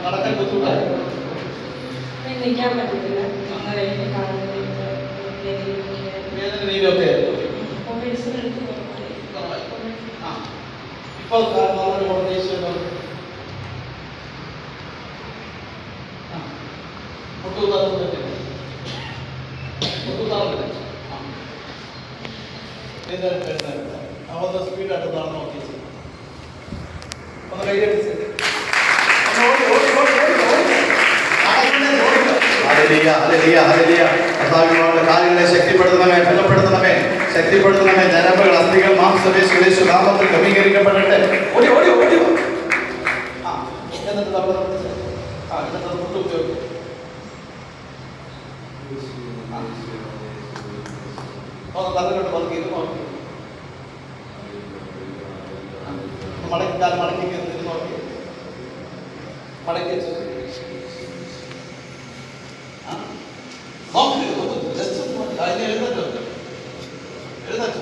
നടക്കാൻ ബുദ്ധിമുട്ടായി. നിൽക്കാൻ പറ്റത്തില്ല. വേദന നീരൊക്കെ ഇപ്പോൾ വളരെ മുട്ടുകുത്താറുണ്ട്. അവന്ന് സ്പീഡായിട്ട് നടന്നു നോക്കി ഒന്ന് കൈയടിച്ച് കാലുകളെ ശക്തിപ്പെടുത്തണമേ, ബലപ്പെടുത്തണമേ, ശക്തിപ്പെടുത്തണമേ. ഞരമ്പുകൾ, അസ്ഥികൾ, മാംസപേശികൾ നാമത്തിൽ ക്രമീകരിക്കപ്പെടട്ടെ. ഓടി ഓടി ഓടി. എന്നിട്ട് നമ്മൾ തലകൊണ്ട് പതുക്കി നോക്കി മടക്കിക്കാൽ മടക്കി നോക്കി മടക്കി വെച്ചു എഴുന്നേറ്റോ.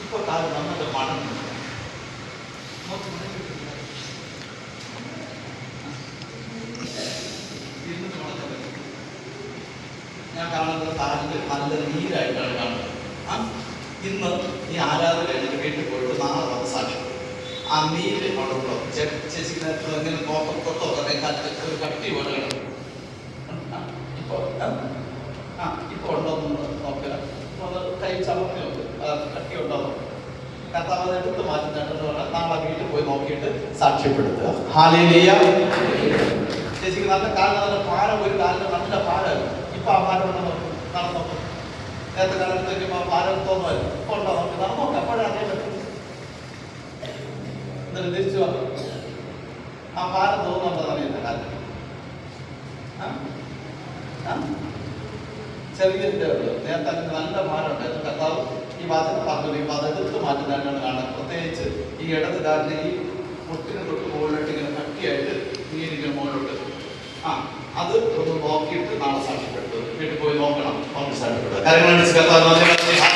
ഇപ്പൊ കാലം നമ്മുടെ മണം ഞാൻ കാണുന്നത് കാലിൽ നല്ല നീരായിട്ടാണ് കാണുന്നത്. ഇന്ന് ഈ ആരാധന എനിക്ക് വീട്ടിൽ പോയിട്ട് നാളെ വന്ന് സാക്ഷ്യം ആ നീര് ഉള്ളോ ചേച്ചിക്ക് ഇങ്ങനെ തൊട്ടോ ഒരു കട്ടി പോലെ കിടക്കും. ഇപ്പൊ ഉണ്ടോന്ന് നോക്കുക, കൈ ചമർത്തി നോക്ക്, കട്ടി ഉണ്ടോ കർത്താവ് എടുത്ത് മാറ്റുന്നുണ്ടെന്ന് പറഞ്ഞാൽ നാളെ വീട്ടിൽ പോയി നോക്കിയിട്ട് സാക്ഷ്യപ്പെടുത്തുക. ഹല്ലേലൂയ. ചേച്ചിക്ക് നല്ല കാലിന് നല്ല ഭാരം, ഒരു കാലിന് നല്ല ഭാരമായിരുന്നു. ഇപ്പൊ ആ ഭാരം ഉണ്ടോ നോക്കും, നടന്നു നോക്കും. നേരത്തെ കാലത്തേക്ക് ഭാരം തോന്നുമായിരുന്നു. ഇപ്പൊ ഉണ്ടോ നോക്കി നടന്നു നോക്കാം. അപ്പോഴാണ് പറ്റും. എന്നിട്ട് തിരിച്ചു വന്നു ആ ഭാരം തോന്നുന്നുണ്ടെന്നാണ് എന്റെ കാലത്ത് ചെറിയ നേരത്തെ അങ്ങനെ നല്ല ഭാരം ഉണ്ടായിരുന്നു. കർത്താവ് ഈ വാദത്തെ പറഞ്ഞു ഈ വാദം എടുത്ത് മാറ്റുന്നതായിട്ടാണ് കാണുന്നത്. പ്രത്യേകിച്ച് ഈ ഇടത് കാലിന് ഈ മുട്ടിന് തൊട്ട് മുകളിലോട്ട് ഇങ്ങനെ കട്ടിയായിട്ട് നീരിങ്ങനെ മുകളിലോട്ട് അത് ഒന്ന് നോക്കിയിട്ട് നാളെ സാക്ഷ്യപ്പെടുത്തുക. വീട്ടിൽ പോയി നോക്കണം. സാക്ഷ്യപ്പെടുത്തുക. കാര്യങ്ങൾ